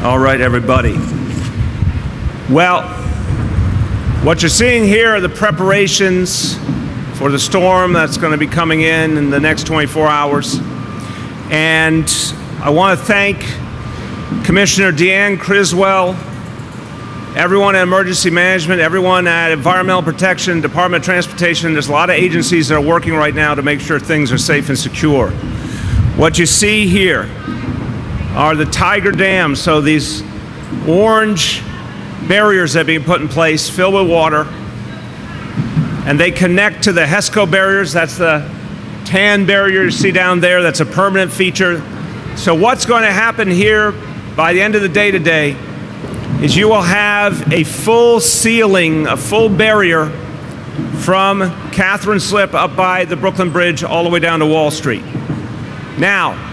All right, everybody. Well, what you're seeing here are the preparations for the storm that's going to be coming in the next 24 hours. And I want to thank Commissioner Deanne Criswell, everyone at Emergency Management, everyone at Environmental Protection, Department of Transportation. There's a lot of agencies that are working right now to make sure things are safe and secure. What you see here are the Tiger dams. So these orange barriers that are being put in place, filled with water, and they connect to the HESCO barriers. That's the tan barrier you see down there. That's a permanent feature. So what's going to happen here by the end of the day today is you will have a full ceiling, a full barrier from Catherine Slip up by the Brooklyn Bridge all the way down to Wall Street. Now,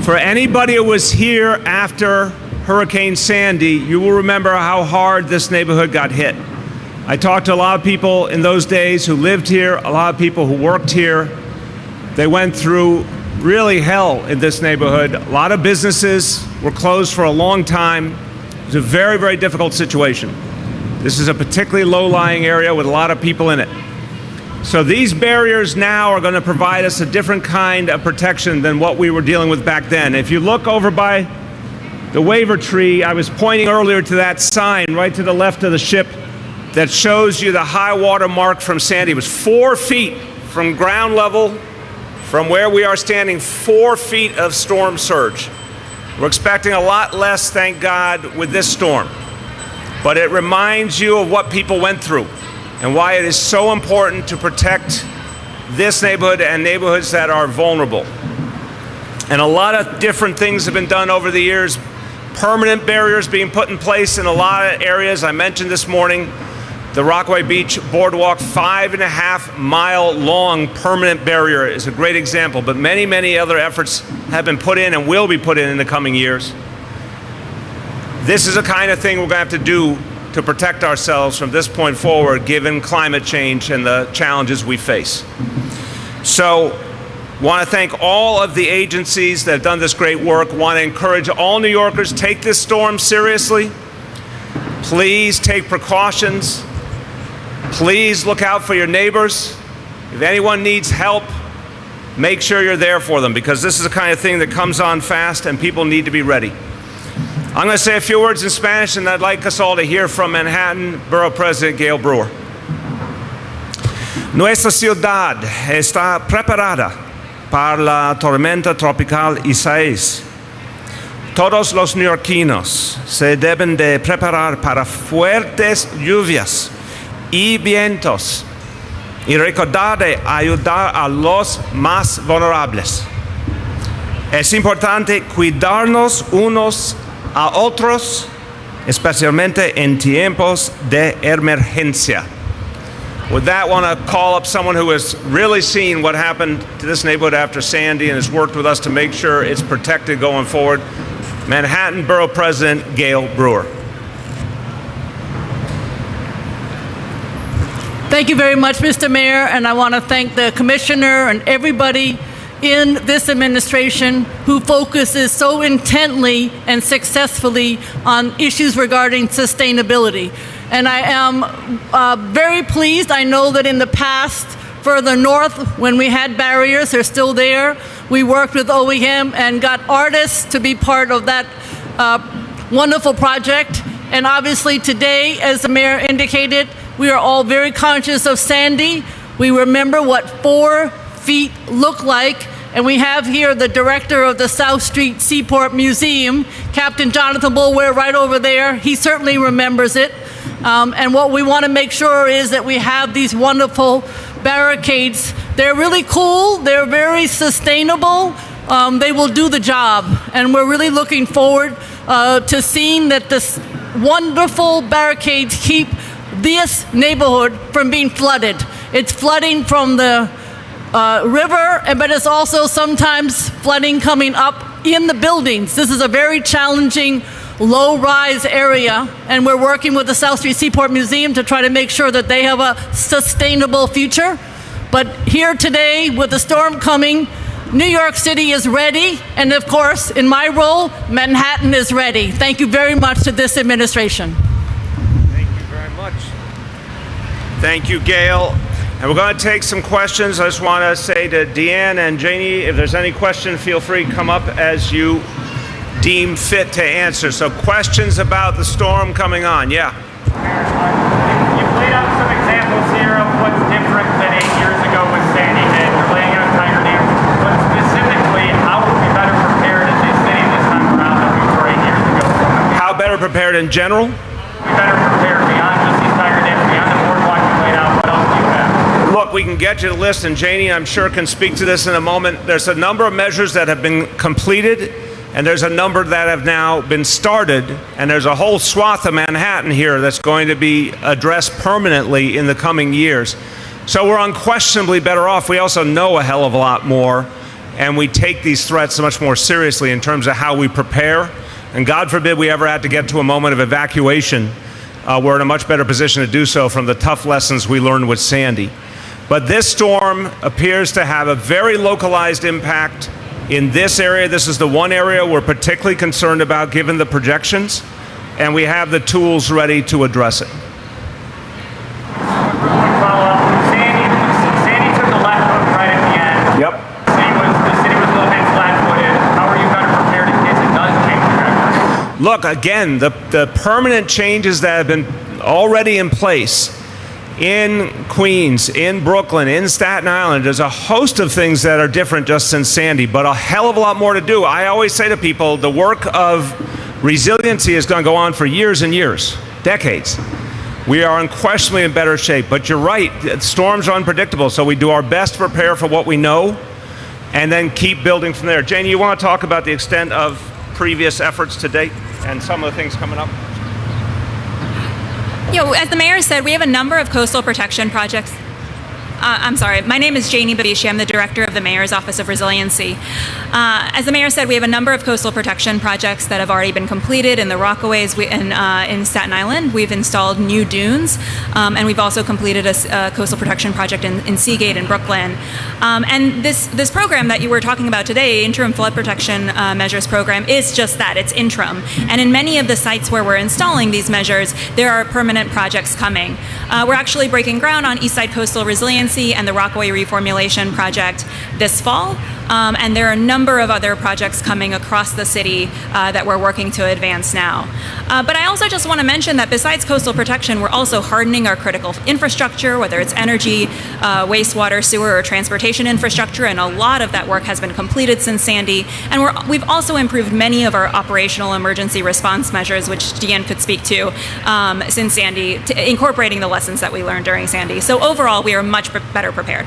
for anybody who was here after Hurricane Sandy, you will remember how hard this neighborhood got hit. I talked to a lot of people in those days who lived here, a lot of people who worked here. They went through really hell in this neighborhood. A lot of businesses were closed for a long time. It was a very, very difficult situation. This is a particularly low-lying area with a lot of people in it. So these barriers now are going to provide us a different kind of protection than what we were dealing with back then. If you look over by the waiver tree, I was pointing earlier to that sign right to the left of the ship that shows you the high water mark from Sandy. It was 4 feet from ground level, from where we are standing, 4 feet of storm surge. We're expecting a lot less, thank God, with this storm. But it reminds you of what people went through and why it is so important to protect this neighborhood and neighborhoods that are vulnerable. And a lot of different things have been done over the years. Permanent barriers being put in place in a lot of areas. I mentioned this morning the Rockaway Beach Boardwalk, 5.5 mile long permanent barrier is a great example, but many, many other efforts have been put in and will be put in the coming years. This is the kind of thing we're going to have to do to protect ourselves from this point forward, given climate change and the challenges we face. So, want to thank all of the agencies that have done this great work. Want to encourage all New Yorkers, take this storm seriously. Please take precautions. Please look out for your neighbors. If anyone needs help, make sure you're there for them, because this is the kind of thing that comes on fast and people need to be ready. I'm going to say a few words in Spanish, and I'd like us all to hear from Manhattan Borough President Gail Brewer. Nuestra ciudad está preparada para la tormenta tropical Isais. Todos los neoyorquinos se deben de preparar para fuertes lluvias y vientos y recordar de ayudar a los más vulnerables. Es importante cuidarnos unos a otros, especialmente en tiempos de emergencia. With that, I want to call up someone who has really seen what happened to this neighborhood after Sandy and has worked with us to make sure it's protected going forward. Manhattan Borough President Gail Brewer. Thank you very much, Mr. Mayor, and I want to thank the Commissioner and everybody in this administration who focuses so intently and successfully on issues regarding sustainability. And I am very pleased. I know that in the past, further north, when we had barriers, they're still there. We worked with OEM and got artists to be part of that wonderful project. And obviously today, as the mayor indicated, we are all very conscious of Sandy. We remember what 4 feet look like. And we have here the director of the South Street Seaport Museum, Captain Jonathan Bulwer, right over there. He certainly remembers it. And what we want to make sure is that we have these wonderful barricades. They're really cool. They're very sustainable. They will do the job. And we're really looking forward to seeing that this wonderful barricades keep this neighborhood from being flooded. It's flooding from the river, but it's also sometimes flooding coming up in the buildings. This is a very challenging low-rise area, and we're working with the South Street Seaport Museum to try to make sure that they have a sustainable future. But here today, with the storm coming, New York City is ready, and of course, in my role, Manhattan is ready. Thank you very much to this administration. Thank you very much. Thank you, Gail. And we're going to take some questions. I just want to say to Deanne and Janie, if there's any question, feel free to come up as you deem fit to answer. So questions about the storm coming on. Yeah. You've laid out some examples here of what's different than 8 years ago with Sandy hit. You're laying out tiger dams. But specifically, how are we better prepared as a city this time around than we were 8 years ago? How better prepared in general? We better prepared beyond just these tiger dams, beyond the boardwalk you laid out. What else do you have? Look, we can get you the list, and Janie, I'm sure, can speak to this in a moment. There's a number of measures that have been completed, and there's a number that have now been started, and there's a whole swath of Manhattan here that's going to be addressed permanently in the coming years. So we're unquestionably better off. We also know a hell of a lot more, and we take these threats much more seriously in terms of how we prepare. And God forbid we ever had to get to a moment of evacuation. We're in a much better position to do so from the tough lessons we learned with Sandy. But this storm appears to have a very localized impact in this area. This is the one area we're particularly concerned about given the projections, and we have the tools ready to address it. Sandy took the left hook right at the end. Yep. The city was a little bit flat-footed. How are you better prepared in case it does change trajectory? Look, again, the permanent changes that have been already in place in Queens, in Brooklyn, in Staten Island, there's a host of things that are different just since Sandy, but a hell of a lot more to do. I always say to people, the work of resiliency is going to go on for years and years, decades. We are unquestionably in better shape, but you're right, storms are unpredictable, so we do our best to prepare for what we know and then keep building from there. Janie, you want to talk about the extent of previous efforts to date and some of the things coming up? As the mayor said, we have a number of coastal protection projects. I'm sorry, my name is Janie Babishi. I'm the director of the Mayor's Office of Resiliency. As the mayor said, we have a number of coastal protection projects that have already been completed in the Rockaways in Staten Island. We've installed new dunes, and we've also completed a coastal protection project in Seagate in Brooklyn. And this program that you were talking about today, Interim Flood Protection Measures Program, is just that. It's interim. And in many of the sites where we're installing these measures, there are permanent projects coming. We're actually breaking ground on East Side Coastal Resiliency and the Rockaway Reformulation Project this fall. And there are a number of other projects coming across the city that we're working to advance now. But I also just want to mention that besides coastal protection, we're also hardening our critical infrastructure, whether it's energy, wastewater, sewer, or transportation infrastructure, and a lot of that work has been completed since Sandy. And we've also improved many of our operational emergency response measures, which Deanne could speak to, since Sandy, incorporating the lessons that we learned during Sandy. So overall, we are much better prepared.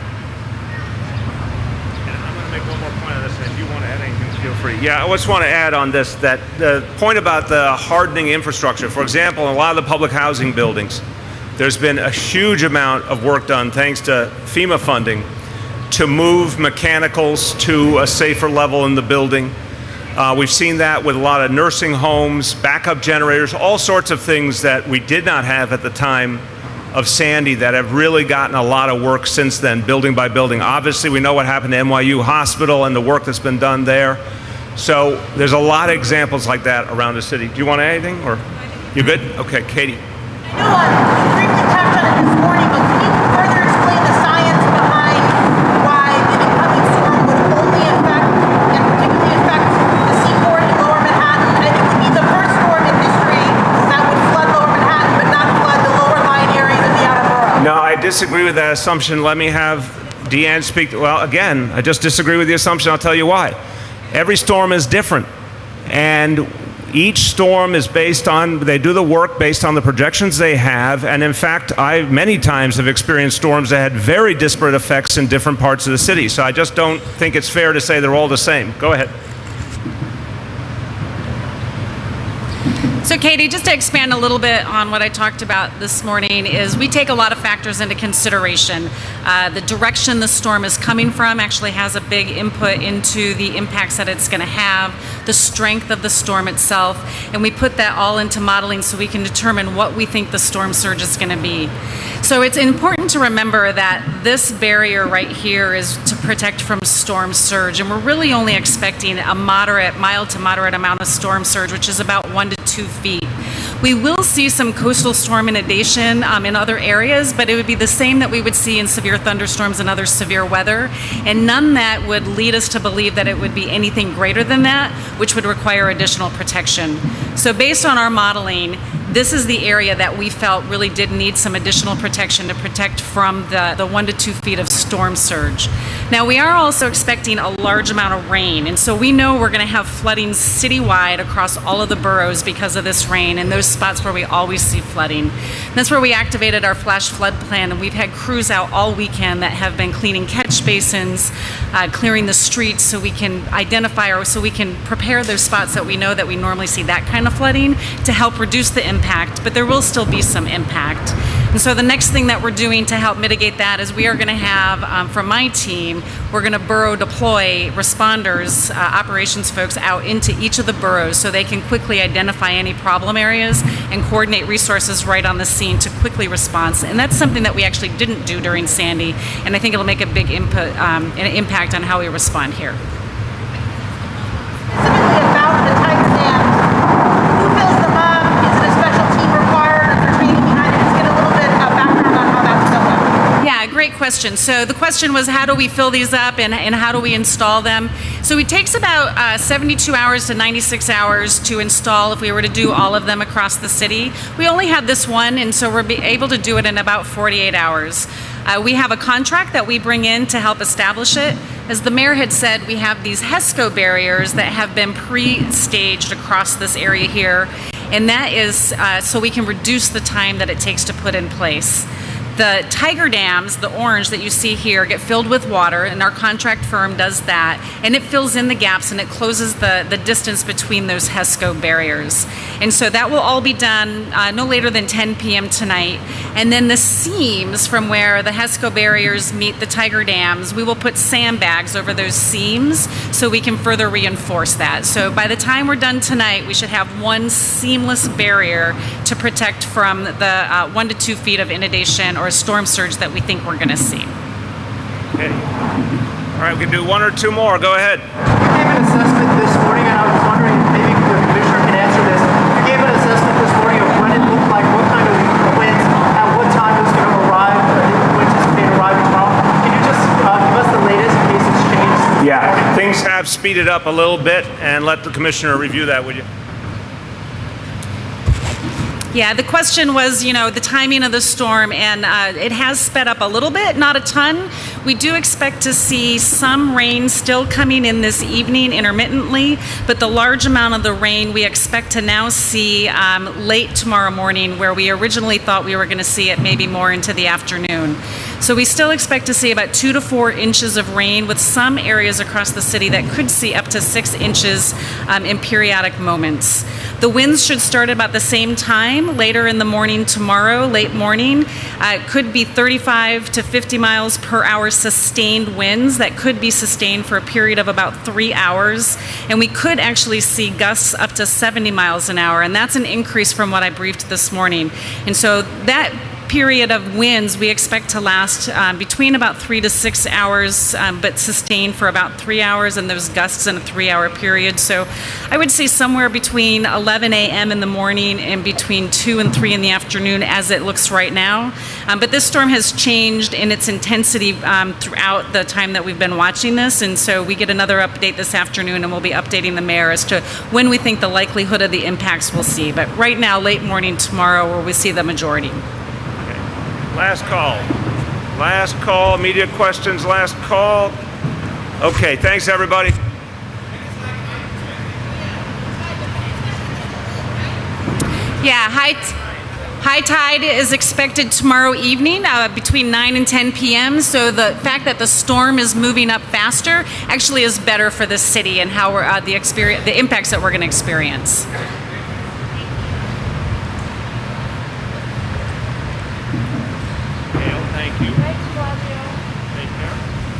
One more point on this, and if you want to add anything, feel free. Yeah, I just want to add on this that the point about the hardening infrastructure, for example, in a lot of the public housing buildings, there's been a huge amount of work done thanks to FEMA funding to move mechanicals to a safer level in the building. We've seen that with a lot of nursing homes, backup generators, all sorts of things that we did not have at the time of Sandy that have really gotten a lot of work since then, building by building. Obviously, we know what happened to NYU Hospital and the work that's been done there. So there's a lot of examples like that around the city. Do you want to add anything, or you good? Okay, Katie. I know you briefly touched on it this morning, but can you further explain the science behind why the incoming storm would only affect, and particularly affect, the Seaport in Lower Manhattan, and it would be the first storm in history that would flood Lower Manhattan, but not flood the lower lying areas of the outer borough? No, I disagree with that assumption. Let me have Deanne speak. Well, again, I just disagree with the assumption. I'll tell you why. Every storm is different, and each storm is based on, they do the work based on the projections they have, and in fact, I many times have experienced storms that had very disparate effects in different parts of the city, so I just don't think it's fair to say they're all the same. Go ahead. So Katie, just to expand a little bit on what I talked about this morning, is we take a lot of factors into consideration. The direction the storm is coming from actually has a big input into the impacts that it's going to have, the strength of the storm itself, and we put that all into modeling so we can determine what we think the storm surge is going to be. So it's important important to remember that this barrier right here is to protect from storm surge, and we're really only expecting a mild to moderate amount of storm surge, which is about 1 to 2 feet. We will see some coastal storm inundation in other areas, but it would be the same that we would see in severe thunderstorms and other severe weather, and none that would lead us to believe that it would be anything greater than that, which would require additional protection. So based on our modeling, this is the area that we felt really did need some additional protection to protect from the 1 to 2 feet of storm surge. Now, we are also expecting a large amount of rain, and so we know we're going to have flooding citywide across all of the boroughs because of this rain and those spots where we always see flooding. That's where we activated our flash flood plan, and we've had crews out all weekend that have been cleaning catch basins, clearing the streets so we can identify or so we can prepare those spots that we know that we normally see that kind of flooding to help reduce the impact, but there will still be some impact. And so the next thing that we're doing to help mitigate that is we are going to have, from my team, we're going to borough deploy responders, operations folks out into each of the boroughs so they can quickly identify any problem areas and coordinate resources right on the scene to quickly respond. And that's something that we actually didn't do during Sandy, and I think it'll make a big an impact on how we respond here. Specifically about the Tiger Dams, who fills them up? Is it a special team required? Is there training behind it? Just get a little bit of background on how that's filled up. Yeah, great question. So the question was, how do we fill these up and how do we install them? So it takes about 72 hours to 96 hours to install if we were to do all of them across the city. We only had this one, and so we're able to do it in about 48 hours. We have a contract that we bring in to help establish it. As the mayor had said, we have these HESCO barriers that have been pre-staged across this area here, and that is so we can reduce the time that it takes to put in place. The Tiger Dams, the orange that you see here, get filled with water, and our contract firm does that, and it fills in the gaps and it closes the distance between those HESCO barriers. And so that will all be done no later than 10 p.m. tonight. And then the seams from where the HESCO barriers meet the Tiger Dams, we will put sandbags over those seams so we can further reinforce that. So by the time we're done tonight, we should have one seamless barrier to protect from the 1 to 2 feet of inundation or storm surge that we think we're going to see. Okay. All right, we can do one or two more. Go ahead. You gave an assessment this morning, and I was wondering if maybe the commissioner can answer this. You gave an assessment this morning of when it looked like, what kind of winds, at what time it was going to arrive, when anticipate arriving tomorrow. Can you just give us the latest in case it's changed? Yeah, things have speeded up a little bit, and let the commissioner review that, would you? Yeah, the question was, the timing of the storm, and it has sped up a little bit, not a ton. We do expect to see some rain still coming in this evening intermittently, but the large amount of the rain we expect to now see late tomorrow morning, where we originally thought we were going to see it maybe more into the afternoon. So we still expect to see about 2 to 4 inches of rain, with some areas across the city that could see up to 6 inches in periodic moments. The winds should start about the same time, later in the morning tomorrow, late morning. It could be 35 to 50 miles per hour sustained winds that could be sustained for a period of about 3 hours. And we could actually see gusts up to 70 miles an hour, and that's an increase from what I briefed this morning. And so that period of winds we expect to last between about 3 to 6 hours, but sustained for about 3 hours, and those gusts in a 3-hour period. So I would say somewhere between 11 a.m. in the morning and between 2 and 3 in the afternoon as it looks right now. But this storm has changed in its intensity throughout the time that we've been watching this, and so we get another update this afternoon, and we'll be updating the mayor as to when we think the likelihood of the impacts we'll see. But right now, late morning tomorrow, where we see the majority. Last call. Last call. Media questions, last call. Okay, thanks, everybody. Yeah, high tide is expected tomorrow evening between 9 and 10 p.m. So the fact that the storm is moving up faster actually is better for the city and how we're the impacts that we're going to experience.